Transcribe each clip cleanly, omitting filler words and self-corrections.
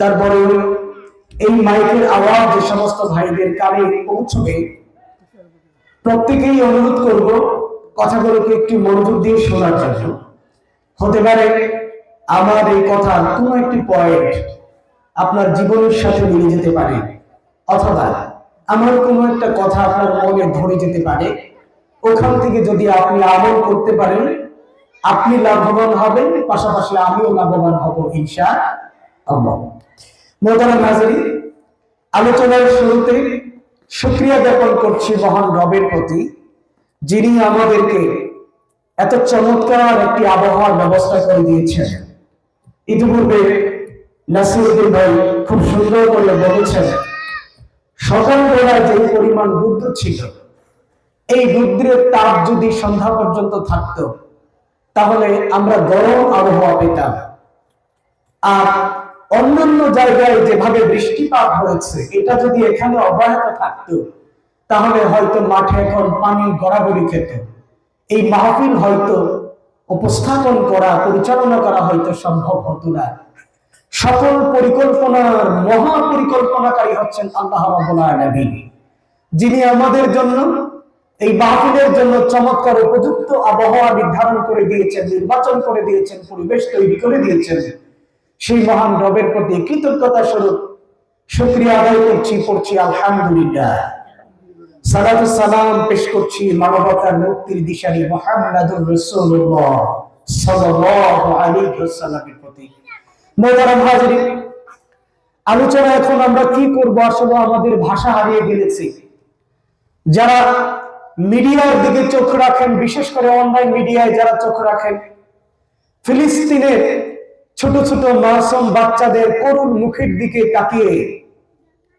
তারপরে এই মাইকের আওয়াজ যে সমস্ত ভাইদের কানে পৌঁছবে, প্রত্যেকেই অনুরোধ করব কথাগুলোকে একটু মনোযোগ দিয়ে শোনার জন্য। হতে পারে আমার এই কথা কোনো একটি পয়েন্ট আপনার জীবনের সাথে মিলে যেতে পারে, অথবা আমার কোনো একটা কথা আপনার মনে ধরে যেতে পারে। ওখান থেকে যদি আপনি আমল করতে পারেন, আপনি লাভবান হবেন, পাশাপাশি আমিও লাভবান হব ইনশাআল্লাহ। মোহতারাম হাজিরিন, আলোচনার শুরুতে শুকরিয়া জ্ঞাপন করছি মহান রবের প্রতি, যিনি আমাদেরকে এত চমৎকার একটি আবহাওয়ার ব্যবস্থা করে দিয়েছেন। ইতিপূর্বে নাসিরুদ্দিন ভাই খুব সুন্দর করে বলেছেন, সকালবেলায় যে পরিমাণ রৌদ্র ছিল, এই রৌদ্রের তাপ যদি সন্ধ্যা পর্যন্ত থাকতো তাহলে আমরা গরম আবহাওয়া পেতাম। আর অন্যান্য জায়গায় যেভাবে বৃষ্টিপাত হয়েছে, এটা যদি এখানে অব্যাহত থাকতো তাহলে হয়তো মাঠে এখন পানি গড়াগড়ি খেত। এই মাহফিল হয়তো উপস্থাপন করা, পরিচালনা করা হয়তো সম্ভব হতো না। সকল পরিকল্পনার মহা পরিকল্পনাকারী হচ্ছেন আল্লাহ রাব্বুল আলামিন, যিনি আমাদের জন্য এই মাহফিলের জন্য চমৎকার উপযুক্ত আবহাওয়া নির্ধারণ করে দিয়েছেন, নির্বাচন করে দিয়েছেন, পরিবেশ তৈরি করে দিয়েছেন। সেই মহান রবের প্রতি কৃতজ্ঞতা স্বরূপ শুকরিয়া আদায় করছি, পড়ছি আলহামদুলিল্লাহ। সালাতু সালাম পেশ করছি মানবতার মুক্তির দিশারি মুহাম্মাদুর রাসূলুল্লাহ সাল্লাল্লাহু আলাইহি ওয়াসাল্লামের প্রতি। মোহতারাম হাজিরিন, আলোচনা এখন আমরা কি করব, আসলে আমাদের ভাষা হারিয়ে ফেলেছি। যারা মিডিয়ার দিকে চোখ রাখেন, বিশেষ করে অনলাইন মিডিয়ায় যারা চোখ রাখেন, ফিলিস্তিনের ছোট ছোট মাসুম বাচ্চাদের করুণ মুখের দিকে তাকিয়ে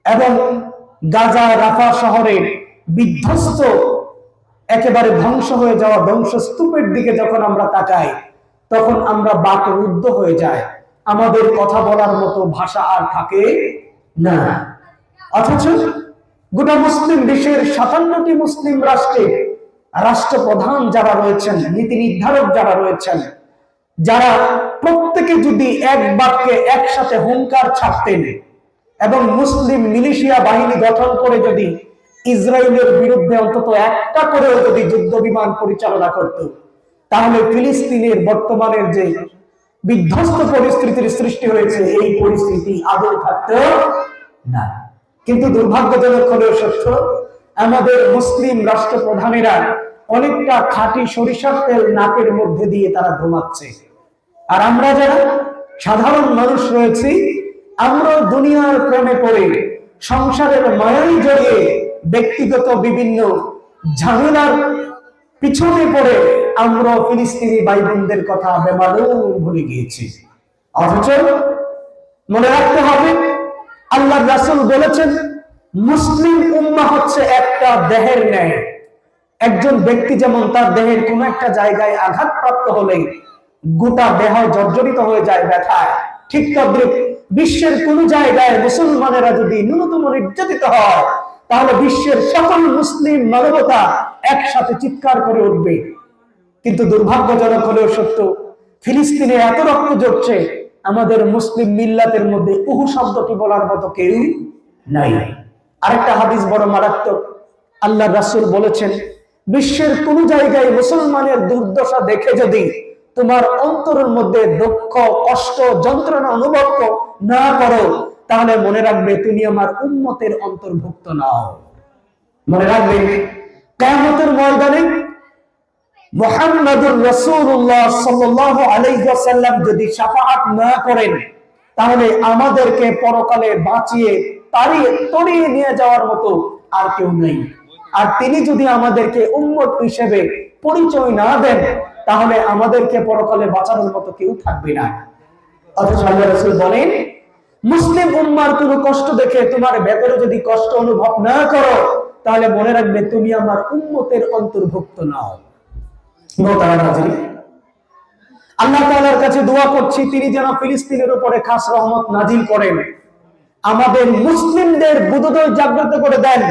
এবং গাজা রাফা শহরের বিধ্বস্ত একেবারে ধ্বংস হয়ে যাওয়া ধ্বংসস্তূপের দিকে যখন আমরা তাকাই, তখন আমরা বাকরুদ্ধ হয়ে যাই। আমাদের কথা বলার মতো ভাষা আর থাকে না। অথচ গোটা মুসলিম দেশের 57টি মুসলিম রাষ্ট্রে রাষ্ট্রপ্রধান যারা রয়েছেন, নীতি নির্ধারক যারা রয়েছেন, যারা প্রত্যেকে যদি এক বাক্যে একসাথে হুঙ্কার ছাড়তেন এবং মুসলিম মিলিশিয়া বাহিনী গঠন করে যদি ইসরায়েলের বিরুদ্ধে অন্তত একটা করেও যদি যুদ্ধ বিমান পরিচালনা করত, তাহলে ফিলিস্তিনের বর্তমানের যে বিধ্বস্ত পরিস্থিতির সৃষ্টি হয়েছে, এই পরিস্থিতি আদৌ থাকতো না। কিন্তু দুর্ভাগ্যজনক হলেও সত্য, আমাদের মুসলিম রাষ্ট্রপ্রধানেরা অনেকটা খাঁটি সরিষার তেল নাকের মধ্যে দিয়ে তারা ঘুমাচ্ছে। আর আমরা যারা সাধারণ মানুষ রয়েছি, আমরা দুনিয়ার প্রেমে পড়ে, সংসারের মায়ায় জড়িয়ে, ব্যক্তিগত বিভিন্ন ঝামেলার পিছনে পড়ে আমরা ফিলিস্তিনি ভাই বোনদের কথা বেমালুম ভুলে গিয়েছি। অথচ মনে রাখতে হবে, আল্লাহর রাসূল বলেছেন, মুসলিম উম্মাহ হচ্ছে একটা দেহের ন্যায়। একজন ব্যক্তি যেমন তার দেহের কোনো একটা জায়গায় আঘাতপ্রাপ্ত হলে গোটা দেহ জর্জরিত হয়ে যায় ব্যথায়, ঠিক তদ্রুপ বিশ্বের কোন জায়গায় মুসলমানেরা যদি ন্যূনতম নির্যাতিত হয়, তাহলে বিশ্বের সকল মুসলিম মানবতা একসাথে চিৎকার করে উঠবে। কিন্তু দুর্ভাগ্যজনক হলেও সত্য, ফিলিস্তিনে এত রক্ত ঝরছে, আমাদের মুসলিম মিল্লাতের মধ্যে উহু শব্দটি বলার মতো কেউ নাই। আরেকটা হাদিস বড় মারাত্মক। আল্লাহর রাসূল বলেছেন, বিশ্বের কোন জায়গায় মুসলমানের দুর্দশা দেখে যদি তোমার অন্তরের মধ্যে দুঃখ, কষ্ট, যন্ত্রণা অনুভব না করো, তাহলে মনে রাখবে তুমি আমার উম্মতের অন্তর্ভুক্ত নাও। মনে রাখবে, কিয়ামতের ময়দানে মুহাম্মাদুর রাসূলুল্লাহ সাল্লাল্লাহু আলাইহি ওয়াসাল্লাম যদি শাফাআত না করেন, তাহলে আমাদেরকে পরকালে বাঁচিয়ে তড়িয়ে নিয়ে যাওয়ার মতো আর কেউ নেই। আর তিনি যদি আমাদেরকে উম্মত হিসেবে পরিচয় না দেন, তাহলে আমাদেরকে পরকালে বাঁচানোর মতো কেউ থাকবে না। অথচ আল্লাহ রাসূল বলেন, মুসলিম উম্মার কোনো কষ্ট দেখে তোমার ভেতরে যদি কষ্ট অনুভব না করো, তাহলে মনে রাখবে তুমি আমার উম্মতের অন্তর্ভুক্ত নাও। আল্লাহ তাআলার কাছে দোয়া করছি, তিনি যেন ফিলিস্তিনের উপরে খাস রহমত নাজিল করেন, আমাদের মুসলিমদের বুদ্ধোদয় জাগ্রত করে দেন,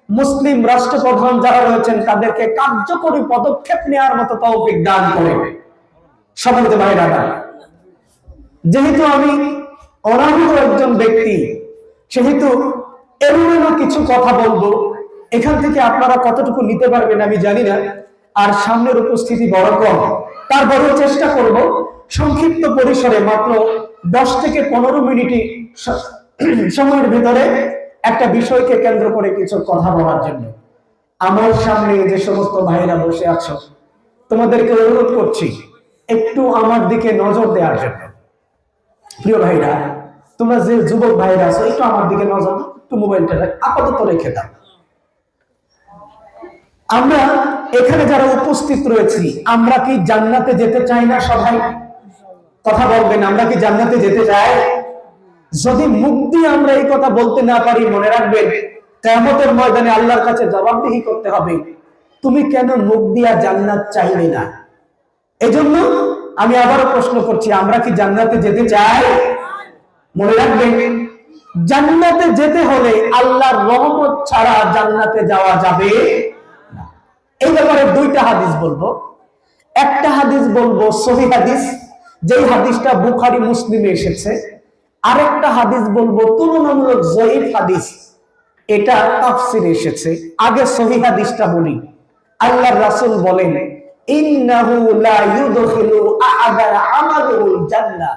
মুসলিম রাষ্ট্রপ্রধান যারা রয়েছেন তাদেরকে কার্যকরী পদক্ষেপ নেওয়ার মতো তৌফিক দান করেন। সম্মানিত ভাইরা, যেহেতু আমি অনাহত একজন ব্যক্তি, সেহেতু এমন কিছু কথা বলবো, এখান থেকে আপনারা কতটুকু নিতে পারবেন আমি জানি না। আর সামনের উপস্থিতি বড় কম, তারপরেও চেষ্টা করব সংক্ষিপ্ত পরিসরে মাত্র 10 থেকে 15 মিনিট সময়ের ভিতরে একটা বিষয়কে কেন্দ্র করে কিছু কথা বলার জন্য। আমার সামনে যে সমস্ত ভাইরা বসে আছো, তোমাদেরকে অনুরোধ করছি একটু আমার দিকে নজর দেওয়ার জন্য। প্রিয় ভাইরা, তোমরা যে যুবক ভাইরা আছো, একটু আমার দিকে নজর দাও, একটু মোবাইলটা আপাতত রেখে দাও। আমরা এখানে যারা উপস্থিত রয়েছি, আমরা কি জান্নাতে যেতে চাই না? সবাই কথা বলবেন, আমরা কি জান্নাতে যেতে চাই? যদি মুখ দিয়ে আমরা এই কথা বলতে না পারি, মনে রাখবেন কিয়ামতের ময়দানে আল্লাহর কাছে জবাবদিহি করতে হবে, তুমি কেন মুখ দিয়া জান্নাত চাইলে না? এজন্য আমি আবারও প্রশ্ন করছি, আমরা কি জান্নাতে যেতে চাই? মনে রাখবেন, জান্নাতে যেতে হলে আল্লাহর রহমত ছাড়া জান্নাতে যাওয়া যাবে না। এই ব্যাপারে দুইটা হাদিস বলবো। একটা হাদিস বলবো সহিহ হাদিস, যেই হাদিসটা বুখারী মুসলিমে এসেছে। আরেকটা হাদিস বলবো তুলনামূলক জয়ীফ হাদিস, এটা তাফসিরে এসেছে। আগে সহিহ হাদিসটা বলি। আল্লাহর রাসূল বলেন, ইন্নাহু লা ইউদখিলু আহাদা আমালুল জান্নাহ,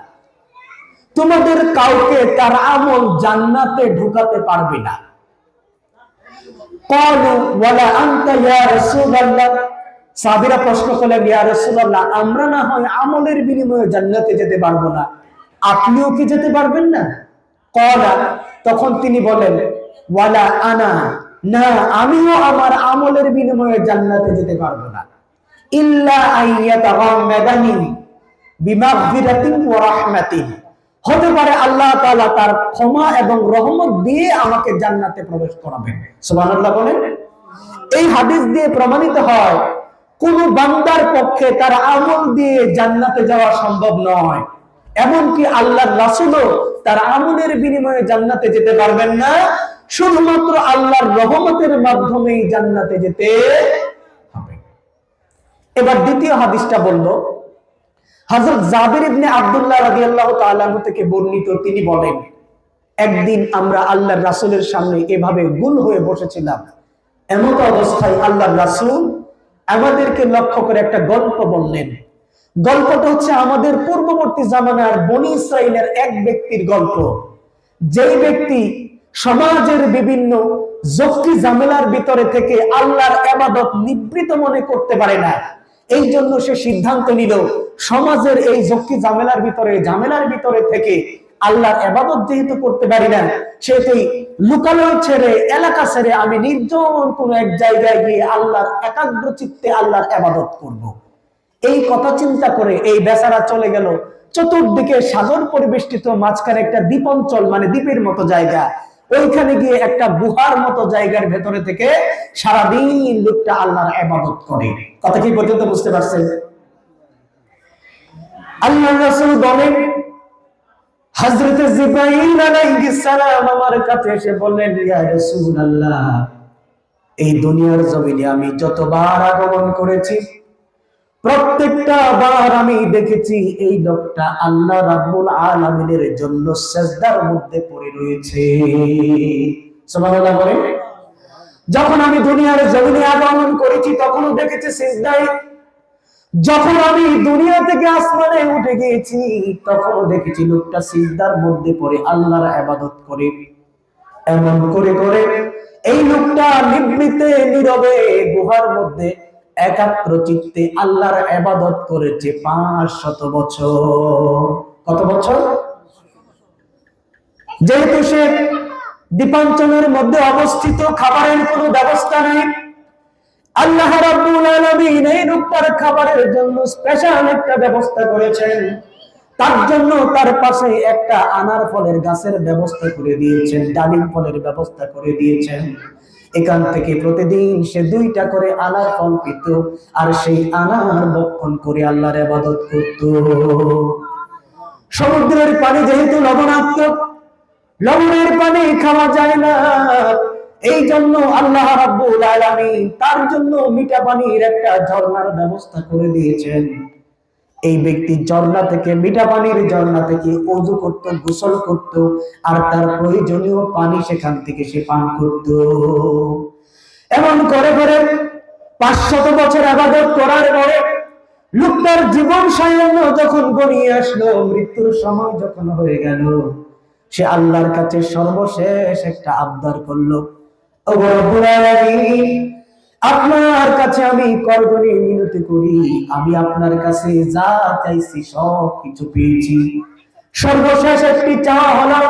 তোমাদের কাউকে তার আমল জান্নাতে ঢুকাতে পারবে না। ক্বালু ওয়ালা আনতা ইয়া রাসূলুল্লাহ, সাহাবীরা প্রশ্ন করলেন, ইয়া রাসূলুল্লাহ, আমরা না হয় আমলের বিনিময়ে জান্নাতে যেতে পারবো না, আপনিও কি যেতে পারবেন না? ক্বালা, তখন তিনি বলেন, ওয়ালা আনা, না আমিও আমার আমলের বিনিময়ে জান্নাতে যেতে পারবো না। ইল্লা আইয়াতাগাম্মাদানি বিমাগফিরাতিন ওয়া রাহমাতিন, হতে পারে আল্লাহ তাআলা তার ক্ষমা এবং রহমত দিয়ে আমাকে জান্নাতে প্রবেশ করাবেন। সুবহানাল্লাহ বলেন। এই হাদিস দিয়ে প্রমাণিত হয় কোন বান্দার পক্ষে তার আমল দিয়ে জান্নাতে যাওয়া সম্ভব নয়। এমনকি আল্লাহর রাসূলও তার আমলের বিনিময়ে জান্নাতে যেতে পারবেন না, শুধুমাত্র আল্লাহর রহমতের মাধ্যমেই জান্নাতে যেতে হবে। এবার দ্বিতীয় হাদিসটা বলবো। হযরত জাবির ইবনে আব্দুল্লাহ রাদিয়াল্লাহু তাআলা আনহু থেকে বর্ণিত, তিনি বলেন, একদিন আমরা আল্লাহর রাসূলের সামনে এভাবে গুল হয়ে বসেছিলাম। এমন অবস্থায় আল্লাহর রাসূল আমাদেরকে লক্ষ্য করে একটা গল্প বললেন। গল্পটা হচ্ছে আমাদের পূর্ববর্তী জামানার বনী ইসরাইলের এক ব্যক্তির গল্প, যেই ব্যক্তি সমাজের বিভিন্ন জক্কি ঝামেলার ভিতরে থেকে আল্লাহর ইবাদত নিবৃত মনে করতে পারে না। এই জন্য সে সিদ্ধান্ত নিল, সমাজের এই জক্কি ঝামেলার ভিতরে থেকে আল্লাহর ইবাদত যেহেতু করতে পারি না, সেহেতু লুকালয় ছেড়ে, এলাকা ছেড়ে আমি নির্জন কোন এক জায়গায় গিয়ে আল্লাহর একাগ্র চিত্তে আল্লাহর ইবাদত করব। এই কথা চিন্তা করে এই বেচারা চলে গেল চতুর্দিকে সাগর পরিবেষ্টিত, মাঝখানে একটা দ্বীপাঞ্চল, মানে দ্বীপের মতো জায়গা, ওইখানে গিয়ে একটা গুহার মতো জায়গার ভেতরে থেকে সারাদিন লোকটা আল্লাহর ইবাদত করে। কথা কি পর্যন্ত বুঝতে পারছেন? আল্লাহর রাসূল বলেন, হযরত জিবরাইল আলাইহিস সালাম আমার কাছে এসে বললেন, ইয়া রাসূলুল্লাহ, এই দুনিয়ার জমিনে আমি যতবার আগমন করেছি, প্রত্যেকটা বার আমি দেখেছি এই লোকটা আল্লাহ রাব্বুল আলামিনের জন্য সিজদার মধ্যে পড়ে রয়েছে। সুবহানাল্লাহ বলেন। যখন আমি দুনিয়ার জমিনে আগমন করেছি তখনও দেখেছি সিজদায়, যখন আমি দুনিয়া থেকে আসমানে উঠে গিয়েছি তখনও দেখেছি লোকটা সিজদার মধ্যে পড়ে আল্লাহর ইবাদত করে। এমন করে করে এই লোকটা নিভৃতে নীরবে গুহার মধ্যে একাগ্র চিত্তে আল্লাহর ইবাদত করেছে 500 বছর। কত বছর? যেহেতু সে দ্বীপাঞ্চলের মধ্যে অবস্থিত, খাবারের কোনো ব্যবস্থা নেই, আল্লাহ রাব্বুল আলামিন এই লোকটার খাবারের জন্য স্পেশাল একটা ব্যবস্থা করেছেন। তার জন্য তার পাশে একটা আনার ফলের গাছের ব্যবস্থা করে দিয়েছেন, ডালিম ফলের ব্যবস্থা করে দিয়েছেন। এখান থেকে প্রতিদিন সে 2টা করে আনার ফল পেত, আর সেই আনার ভক্ষণ করে আল্লাহর ইবাদত করত। সমুদ্রের পানি যেহেতু লবণাক্ত, লবণের পানি খাওয়া যায় না, এই জন্য আল্লাহ রাব্বুল আলামিন তার জন্য মিঠা পানির একটা ঝর্ণার ব্যবস্থা করে দিয়েছেন। এই ব্যক্তি ঝর্ণা থেকে, মিঠা পানির ঝর্ণা থেকে ওযু করত, গোসল করত, আর তার প্রয়োজনীয় পানি সেখান থেকে সে পান করত। এমন করে করে 500 বছর ইবাদত করার পরে লোকটার জীবন সায়ান্ন যখন গড়িয়ে আসলো, মৃত্যুর সময় যখন হয়ে গেল, সে আল্লাহর কাছে সর্বশেষ একটা আবদার করলো, ও রব্বুল আলামিন, আপনার কাছে আমি করজোড়ে মিনতি করি, আমি আপনার কাছে যা চাইছি সব কিছু পেয়েছি। সর্বশেষ একটি চাওয়া হলো,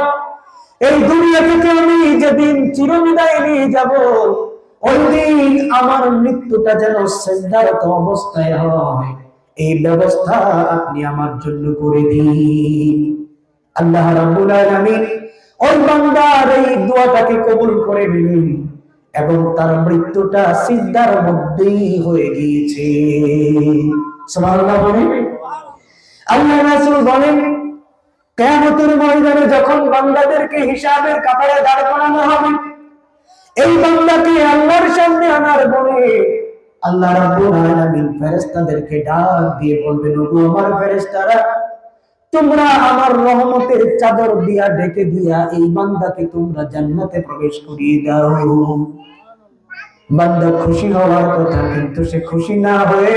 এই দুনিয়া থেকে আমি যেদিন চিরবিদায় নিয়ে যাব, ওই দিন আমার মৃত্যুটা যেন সিজদারত অবস্থায় হয়, এই ব্যবস্থা আপনি আমার জন্য করে দিন। আল্লাহ রাব্বুল আলামিন ওই বান্দার এই দোয়াটাকে কবুল করে নিলেন এবং তার মৃত্যুটা সিজদার মধ্যেই হয়ে গিয়েছে। সুবহানাল্লাহ বলেন। আল্লাহ রাসূল বলেন, কিয়ামতের ময়দানে যখন বান্দাদেরকে হিসাবের কাতারে দাঁড় করানো হবে, এই বান্দাকে আল্লাহর সামনে আনার পরে আল্লাহ রাব্বুল আলামিন ফেরেশতাদেরকে ডাক দিয়ে বলবেন, ওগো আমার ফেরেশতারা, তোমরা আমার রহমতের চাদর দিয়া ঢেকে দিয়া এই বান্দাকে তোমরা জান্নাতে প্রবেশ করিয়ে দাও। বান্দা খুশি হওয়ার কথা, কিন্তু সে খুশি না হয়ে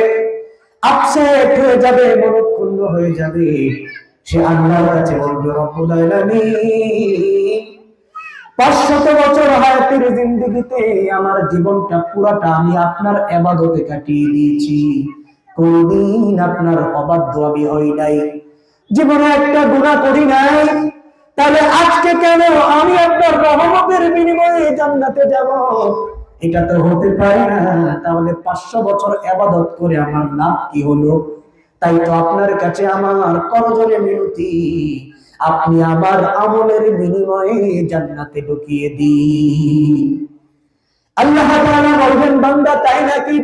আপসেট হয়ে যাবে, মনক্ষুণ্ণ হয়ে যাবে। সে আল্লাহর কাছে বলবে, রব্বুল আলামিন, 500 বছর হায়াতের জিন্দেগিতে আমার জীবনটা পুরাটা আমি আপনার ইবাদতে কাটিয়ে দিয়েছি, কোনদিন আপনার অবাধ্য আমি হই নাই, জীবনে একটা গুনাহ করি নাই, তাহলে আজকে কেন আমি আপনার রহমতের বিনিময়ে জান্নাতে যাব? এটা তো হতে পারে না। তাহলে 500 বছর ইবাদত করে আমার লাভ কি হলো? তাই তো আপনার কাছে আমার করজোড়ে মিনতি, আপনি আমার আমলের বিনিময়ে জান্নাতে ঢুকিয়ে দিন। আল্লাহ তাআলা বলবেন, বান্দা তাই নাকি?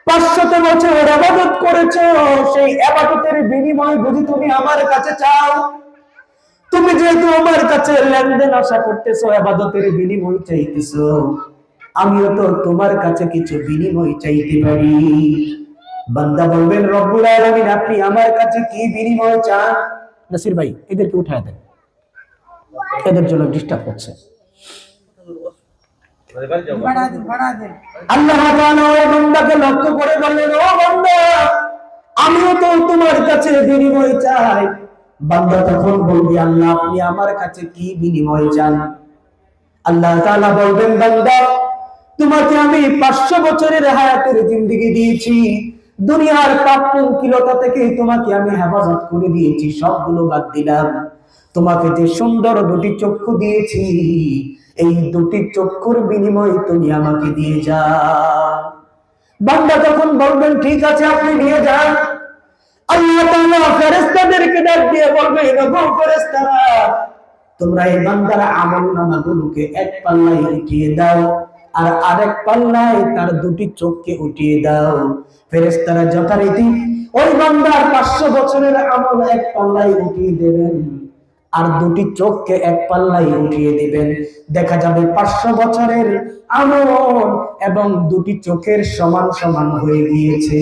500 বছর ইবাদত করেছো, সেই ইবাদতের বিনিময় বুঝি তুমি আমার কাছে চাও? তুমি যেহেতু আমার কাছে লেনদেন আশা করতেছো, ইবাদতের বিনিময় চাইতেছো, আমিও তো তোমার কাছে কিছু বিনিময় চাইতে পারি। বান্দা বলবেন, রব্বুল আলামিন, আপনি আমার কাছে কি বিনিময় চান? নাসির ভাই, এদেরকে উঠায় দেন, এদের জন্য ডিস্টার্ব হচ্ছে। আল্লাহ তাআলা ওই বান্দাকে লক্ষ্য করে বললেন, ও বান্দা, আমিও তো তোমার কাছে বিনিময় চাই। বান্দা তখন বলবে, আল্লাহ, আপনি আমার কাছে কি বিনিময় চান? আল্লাহ তাআলা বলবেন, বান্দা, তোমাকে আমি 500 বছরের হায়াতের জিন্দেগি দিয়েছি, দুনিয়ার পাপ পঙ্কিলতা থেকে তোমাকে আমি হেফাজত করে দিয়েছি, সবগুলো বাদ দিলাম। তোমাকে যে সুন্দর দুটি চক্ষু দিয়েছি, এই দুটি চক্ষুর বিনিময়ে তুমি আমাকে দিয়ে যাও। বান্দা তখন বলবেন, ঠিক আছে, আপনি নিয়ে যান। আল্লাহ তাআলা ফেরেশতাদেরকে ডাক দিয়ে বলবেন, ওগো ফেরেশতারা, তোমরা এই বান্দার আমলনামাগুলোকে এক পাল্লায় উঠিয়ে দাও, আর আরেক পাল্লায় তার দুটি চোখকে উঠিয়ে দাও। ফেরেশতারা যথারীতি ওই বান্দার 500 বছরের আমল এক পাল্লায় উঠিয়ে দেবেন, আর দুটি চোখকে এক পাল্লায় উঠিয়ে দিবেন। দেখা যাবে 500 বছরের আমল এবং দুটি চোখের সমান সমান হয়ে গিয়েছে।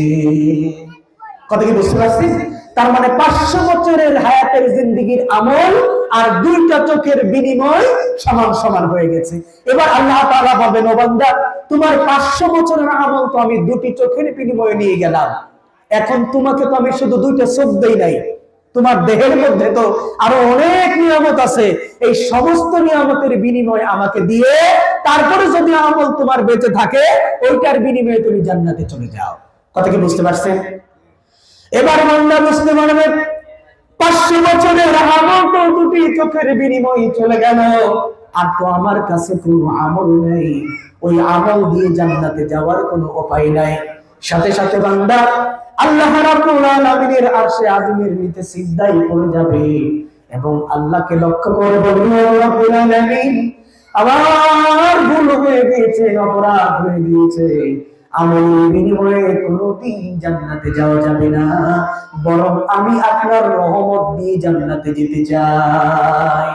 কথা কি বুঝতে পারছেন? তার মানে 500 বছরের হায়াতের জিন্দেগির আমল আর দুইটা চোখের বিনিময় সমান সমান হয়ে গেছে। এবার আল্লাহ তাআলা বলবেন, ও বান্দা, তোমার 500 বছরের আমল তো আমি দুটি চোখের বিনিময়ে নিয়ে গেলাম, এখন তোমাকে তো আমি শুধু দুইটা চোখ দেই নাই, তোমার দেহের মধ্যে তো আরো অনেক নিয়ামত আছে, এই সমস্ত নিয়ামতের বিনিময় আমাকে দিয়ে তারপরে যদি আমল তোমার বেঁচে থাকে, ওইটার বিনিময়ে তুমি জান্নাতে চলে যাও। কথা কি বুঝতে পারছেন? এবার বান্দা বুঝতে পারবে, 500 বছরের আমল তো দুটি চোখের বিনিময়ে চলে গেল, আর তো আমার কাছে কোনো আমল নেই, ওই আমল দিয়ে জান্নাতে যাওয়ার কোনো উপায় নাই। সাথে সাথে বান্দা আল্লাহ রাব্বুল আলামিনের আরশে আজিমের নিচে সিজদায় পড়ে যাবে এবং আল্লাহকে লক্ষ্য করে বলবে, ও রব্বুল আলামিন, আমার ভুল হয়ে গিয়েছে, অপরাধ হয়ে গিয়েছে, আমলের বিনিময়ে কোনোদিন জান্নাতে যাওয়া যাবে না, বরং আমি আপনার রহমত দিয়ে জান্নাতে যেতে চাই।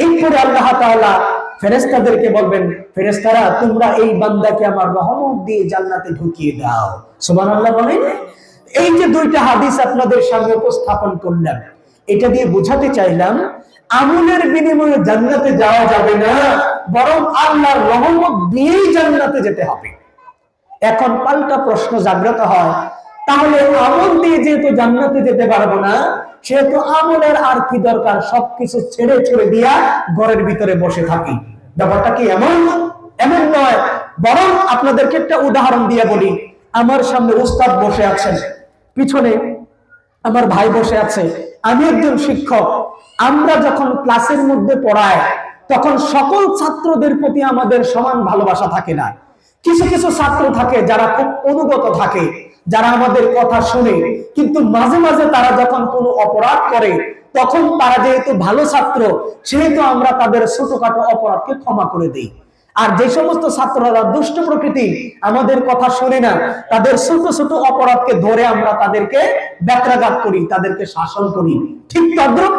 এরপরে আল্লাহ তাআলা ফেরেশতাদেরকে বলবেন, ফেরেশতারা, তোমরা এই বান্দাকে আমার রহমত দিয়ে জান্নাতে ঢুকিয়ে দাও। সুবহানাল্লাহ বলেন। এই যে দুইটা হাদিস আপনাদের সামনে উপস্থাপন করলাম, এটা দিয়ে বোঝাতে চাইলাম আমলের বিনিময়ে জান্নাতে যাওয়া যাবে না, বরং আল্লাহর রহমত দিয়েই জান্নাতে যেতে হবে। এখন পাল্টা প্রশ্ন জাগ্রত হয়, তাহলে আমল দিয়ে যেহেতু জান্নাতে যেতে পারবো না, সেহেতু আমলের আর কি দরকার, সবকিছু ছেড়ে ছেড়ে দিয়া ঘরের ভিতরে বসে থাকি। ব্যাপারটা কি এমন? এমন নয়, বরং আপনাদেরকে একটা উদাহরণ দিয়ে বলি। আমার সামনে উস্তাদ বসে আছেন, পিছনে আমার ভাই বসে আছে, আমি একজন শিক্ষক। আমরা যখন ক্লাসের মধ্যে পড়াই, তখন সকল ছাত্রদের প্রতি আমাদের সমান ভালোবাসা থাকে না। কিছু কিছু ছাত্র থাকে যারা খুব অনুগত থাকে, যারা আমাদের কথা শুনে, কিন্তু মাঝে মাঝে তারা যখন কোনো অপরাধ করে, তখন তারা যেহেতু ভালো ছাত্র, সেহেতু আমরা তাদের ছোটখাটো অপরাধকে ক্ষমা করে দিই। আর যে সমস্ত ছাত্ররা দুষ্ট প্রকৃতি, আমাদের কথা শুনে না, তাদের ছোট ছোট অপরাধকে ধরে আমরা তাদেরকে ব্যত্রাঘাত করি, তাদেরকে শাসন করি। ঠিক তদ্রুপ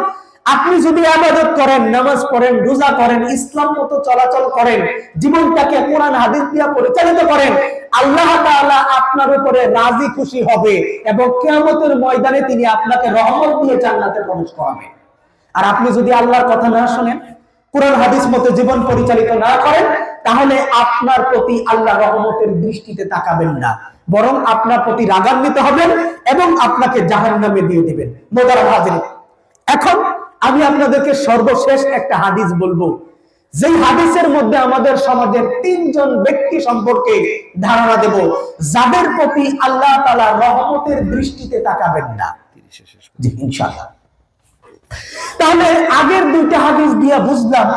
আপনি যদি ইবাদত করেন, নামাজ পড়েন, রোজা করেন, ইসলাম মতো চলাচল করেন, জীবনটাকে কোরআন হাদিস দিয়ে পরিচালিত করেন, আল্লাহ তাআলা আপনার উপরে রাজি খুশি হবে এবং কিয়ামতের ময়দানে তিনি আপনাকে রহমত দিয়ে জান্নাতে প্রবেশ করাবেন। আর আপনি যদি আল্লাহর কথা না শুনেন, কোরআন হাদিস মতো জীবন পরিচালিত না করেন, তাহলে আপনার প্রতি আল্লাহ রহমতের দৃষ্টিতে তাকাবেন না, বরং আপনার প্রতি রাগান্বিত হবেন এবং আপনাকে জাহান্নামে দিয়ে দিবেন। মোহতারাম হাজিরিন, এখন আমি আপনাদেরকে সর্বশেষ একটা হাদিস বলবো, যেই হাদিসের মধ্যে আমাদের সমাজের তিনজন ব্যক্তি সম্পর্কে ধারণা দেব, যাদের প্রতি আল্লাহ তাআলা রহমতের দৃষ্টিতে তাকাবেন না। জি ইনশাআল্লাহ। তাহলে আগের দুইটা হাদিস দিয়া বুঝলাম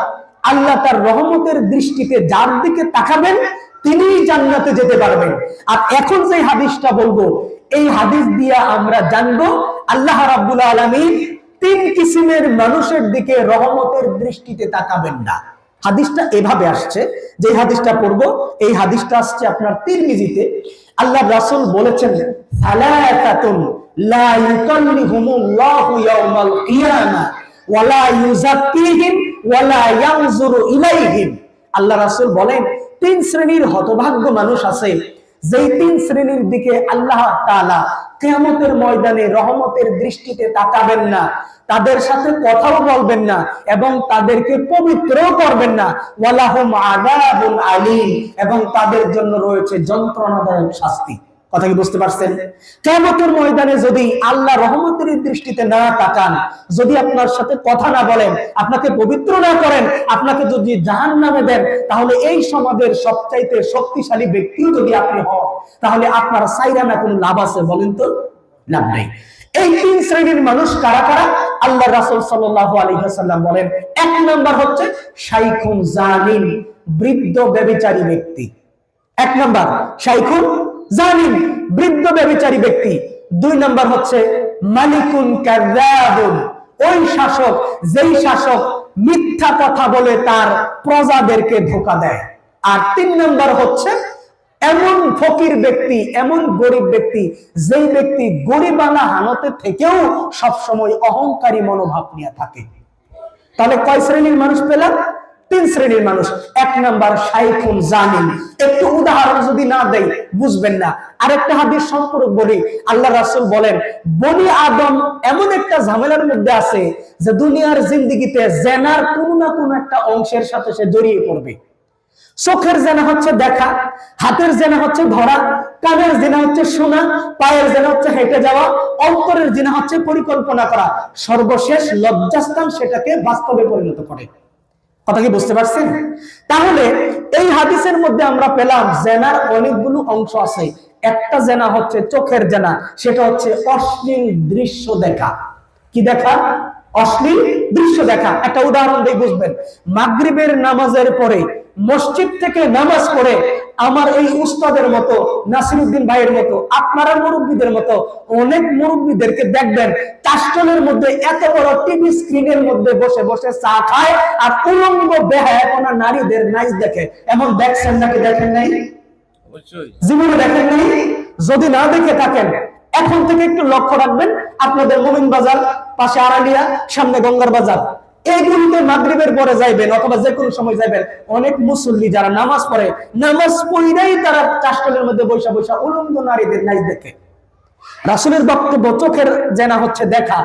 আল্লাহ তার রহমতের দৃষ্টিতে যার দিকে তাকাবেন তিনিই জান্নাতে যেতে পারবেন। আর এখন যে হাদিসটা বলবো, এই হাদিস দিয়া আমরা জানবো আল্লাহ রাব্বুল আলামিন তিন কিসিমের মানুষের দিকে রহমতের দৃষ্টিতে তাকাবেন না। হাদিসটা এভাবে আসছে, যে হাদিসটা পড়বো, এই হাদিসটা আসছে আপনার তিরমিজিতে। আল্লাহ রাসূল বলেছেন, সালাতাতুন লা ইউকাল্লিহুমুল্লাহু ইয়াউমাল কিয়ামা ওয়া লা ইউযাক্কিহিম ওয়া লা ইয়ানজুরু ইলাইহিম। আল্লাহ রাসূল বলেন, তিন শ্রেণীর হতভাগ্য মানুষ আছে, যেই তিন শ্রেণীর দিকে আল্লাহ তাআলা কিয়ামতের ময়দানে রহমতের দৃষ্টিতে তাকাবেন না, তাদের সাথে কথাও বলবেন না এবং তাদেরকে পবিত্রও করবেন না। ওয়ালাহুম আযাবুন আলীম, এবং তাদের জন্য রয়েছে যন্ত্রণাদায়ক শাস্তি। কথা কি বুঝতে পারছেন? কিয়ামতের ময়দানে যদি আল্লাহ রহমতের দৃষ্টিতে না তাকান, যদি আপনার সাথে কথা না বলেন, আপনাকে পবিত্র না করেন, আপনাকে যদি জাহান্নামে দেন, তাহলে এই সমাজের সবচাইতে শক্তিশালী ব্যক্তিও যদি আপনি হন, তাহলে আপনার সাইরা না কোনো লাভ আছে? বলেন তো, লাভ নেই। এই তিন শ্রেণীর মানুষ কারা কারা? আল্লাহ রাসূল সাল্লাল্লাহু আলাইহি ওয়াসাল্লাম বলেন, এক নাম্বার হচ্ছে শাইখুন জানিন, বৃদ্ধ ব্যভিচারী ব্যক্তি। এক নাম্বার শাইখুন জানিন, বৃদ্ধ ব্যভিচারী ব্যক্তি। দুই নাম্বার হচ্ছে মালিকুন কাযাবুন, ওই শাসক যেই শাসক মিথ্যা কথা বলে তার প্রজাদেরকে ধোঁকা দেয়। আর তিন নাম্বার হচ্ছে এমন ফকির ব্যক্তি, এমন গরিব ব্যক্তি, যেই ব্যক্তি গরিবানা হালতে থেকেও সবসময় অহংকারী মনোভাব নিয়ে থাকে। তাহলে কয় শ্রেণীর মানুষ পেলাম? তিন শ্রেণীর মানুষ। এক নাম্বার শাইখুন জানিন। একটু উদাহরণ যদি না দেই বুঝবেন না। আরেকটা হাদিস সম্পর্ক বলি, আল্লাহ রাসূল বলেন, বনি আদম এমন একটা ঝামেলার মধ্যে আছে যে দুনিয়ার জিন্দেগিতে জেনার কোনো না কোনো একটা অংশের সাথে সে জড়িয়ে পড়বে। চোখের জেনা হচ্ছে দেখা, হাতের জেনা হচ্ছে ধরা, কানের জেনা হচ্ছে শোনা, পায়ের জেনা হচ্ছে হেঁটে যাওয়া, অন্তরের জেনা হচ্ছে পরিকল্পনা করা, সর্বশেষ লজ্জাস্থান সেটাকে বাস্তবে পরিণত করে। কথা কি বুঝতে পারছেন? তাহলে এই হাদিসের মধ্যে আমরা পেলাম জেনার অনেকগুলো অংশ আছে। একটা জেনা হচ্ছে চোখের জেনা, সেটা হচ্ছে অশ্লীল দৃশ্য দেখা। কি দেখা? অশ্লীল দৃশ্য দেখা। একটা উদাহরণ দিয়ে বুঝবেন। মাগরিবের নামাজের পরে মসজিদ থেকে নামাজ পড়ে আমার এই উস্তাদের মতো, নাসিরউদ্দিন ভাইয়ের মতো, আপনারা মুরব্বীদের মতো অনেক মুরব্বীদেরকে দেখবেন কাস্টলের মধ্যে এত বড় টিভি স্ক্রিনের মধ্যে বসে বসে চা খায় আর উলঙ্গ বেহায়াপনা নারীদের নাচ দেখে। এমন দেখছেন নাকি? দেখেন নাই? অবশ্যই জীবনে দেখেন নাই। যদি না দেখে থাকেন, এখন থেকে একটু লক্ষ্য রাখবেন। আপনাদের মোমিন বাজার পাশে আড়ালিয়া, সামনে গঙ্গার বাজার, এইগুলিতে মাগরিবের পরে যাইবেন অথবা যে কোনো সময় যাইবেন, অনেক মুসল্লি যারা নামাজ পড়ে, নামাজ পড়েই তারা কাস্টলের মধ্যে বৈশা বৈশা উলঙ্গ নারীদের নাচ দেখে। রাসূলের বক্তব্য, চোখের জেনা হচ্ছে দেখা।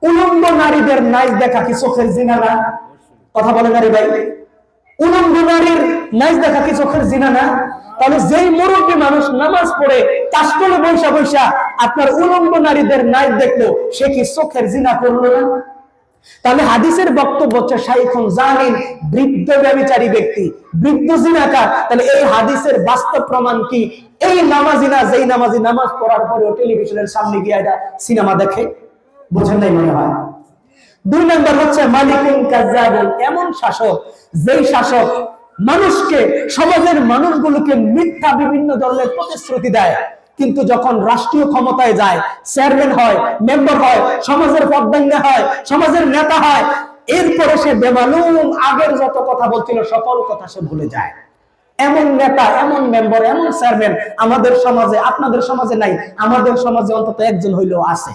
উলঙ্গ নারীদের নাইজ দেখা কি চোখের জিনা না? কথা বলে নারী ভাই, উলঙ্গ নারীর নাইজ দেখা কি চোখের জিনা না? তাহলে যেই মুরব্বী মানুষ নামাজ পড়ে কাশতলে বৈশা বৈশা আপনার উলঙ্গ নারীদের নাইজ দেখলো, সে কি চোখের জিনা করলো না? তাহলে হাদিসের বক্তব্য হচ্ছে শাইখুন জানিন, বৃদ্ধ ব্যভিচারী ব্যক্তি, বৃদ্ধ জিনাকার। তাহলে এই হাদিসের বাস্তব প্রমাণ কি? এই নামাজি না, যেই নামাজি নামাজ পড়ার পরেও টেলিভিশনের সামনে গিয়ে এটা সিনেমা দেখে। বোঝেন নাই মনে হয়। 2 নম্বর হচ্ছে মালিকুন কাজ্জাবুন, এমন শাসক যেই শাসক মানুষকে, সমাজের মানুষগুলোকে মিথ্যা বিভিন্ন ধরনের প্রতিশ্রুতি দেয়, কিন্তু যখন রাষ্ট্রীয় ক্ষমতায় যায়, চেয়ারম্যান হয়, মেম্বার হয়, সমাজের পদবান্যা হয়, সমাজের নেতা হয়, এরপরে সে বেমালুম আগের যত কথা বলছিল সকল কথা সে ভুলে যায়। এমন নেতা, এমন মেম্বার, এমন চেয়ারম্যান আমাদের সমাজে, আপনাদের সমাজে নাই, আমাদের সমাজে অন্তত একজন হইলেও আছে,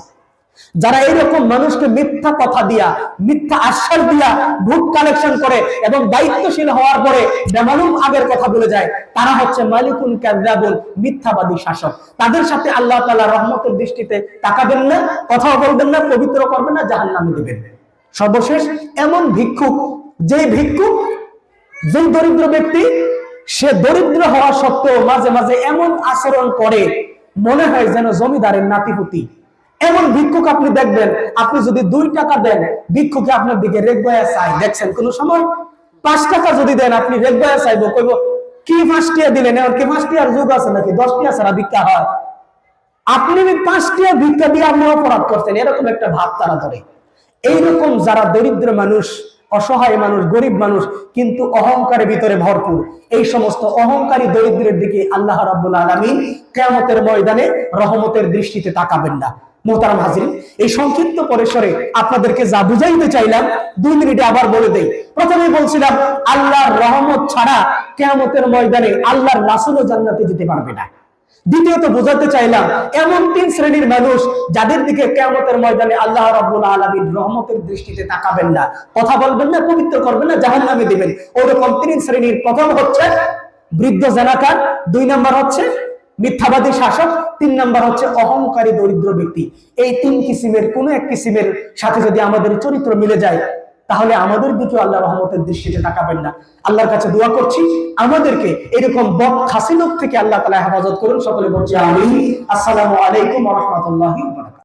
যারা এরকম মানুষকে মিথ্যা কথা দিয়া, মিথ্যা আশ্বাস দিয়া ভোট কালেকশন করে এবং দায়িত্বশীল হওয়ার পরে বেমালুম আগের কথা বলে যায়। তারা হচ্ছে মালিকুন কাযযাবুন, মিথ্যাবাদী শাসক। তাদের সাথে আল্লাহ তাআলা রহমতের দৃষ্টিতে তাকাবেন না, কথাও বলবেন না, পবিত্র করবেন না, জাহান্নামে দিবেন। সর্বশেষ এমন ভিক্ষুক, যেই দরিদ্র ব্যক্তি, সে দরিদ্র হওয়া সত্ত্বেও মাঝে মাঝে এমন আচরণ করে মনে হয় যেন জমিদারের নাতিপুতি। এমন ভিক্ষুক আপনি দেখবেন, আপনি যদি 2 টাকা দেন, ভিক্ষুকে আপনার দিকে রেগবায়া চাই। দেখছেন কোন সময় 5 টাকা যদি দেন, আপনি রেগবায়া চাইবো, কইব কি 5 টাকা দিলেন, আর কি 5 টাকার যুগ আছে নাকি? 10 টাকা ছাড়া ভিক্ষা হয়? আপনি 5 টাকা ভিক্ষা দিয়ে আপনি অপরাধ করছেন, এরকম একটা ভাব তারা ধরে। এইরকম যারা দরিদ্র মানুষ, অসহায় মানুষ, গরিব মানুষ, কিন্তু অহংকারের ভিতরে ভরপুর, এই সমস্ত অহংকারী দরিদ্রের দিকে আল্লাহ রাব্বুল আলামিন কিয়ামতের ময়দানে রহমতের দৃষ্টিতে তাকাবেন না। মোহতারাম হাজিরিন, এই সংক্ষিপ্ত পরিসরে আপনাদেরকে যা বুঝাইতে চাইলাম 2 মিনিটে আবার বলে দেই। প্রথমে বলছিলাম আল্লাহর রহমত ছাড়া কিয়ামতের ময়দানে আল্লাহর রাসূলও জান্নাতে যেতে পারবে না। দ্বিতীয়ত বোঝাতে চাইলাম এমন 3 শ্রেণীর মানুষ যাদের দিকে কিয়ামতের ময়দানে আল্লাহ রাব্বুল আলামিন রহমতের দৃষ্টিতে তাকাবেন না, কথা বলবেন না, পবিত্র করবেন না, জাহান্নামে দিবেন। ওরকম 3 শ্রেণীর, প্রথম হচ্ছে বৃদ্ধ জানাকার, 2 নম্বর হচ্ছে মিথ্যাবাদী শাসক, 3 নম্বর হচ্ছে অহংকারী দরিদ্র ব্যক্তি। এই 3 কিসিমের কোন এক কিসিমের সাথে যদি আমাদের চরিত্র মিলে যায়, তাহলে আমাদের দিকে আল্লাহ রহমতের দৃষ্টিতে তাকাবেন না। আল্লাহর কাছে দোয়া করছি আমাদেরকে এরকম বদ খাসিলত থেকে আল্লাহ তাআলা হেফাজত করুন। সকলে বলছি আমিন। আসসালামু আলাইকুম ওয়া রাহমাতুল্লাহি।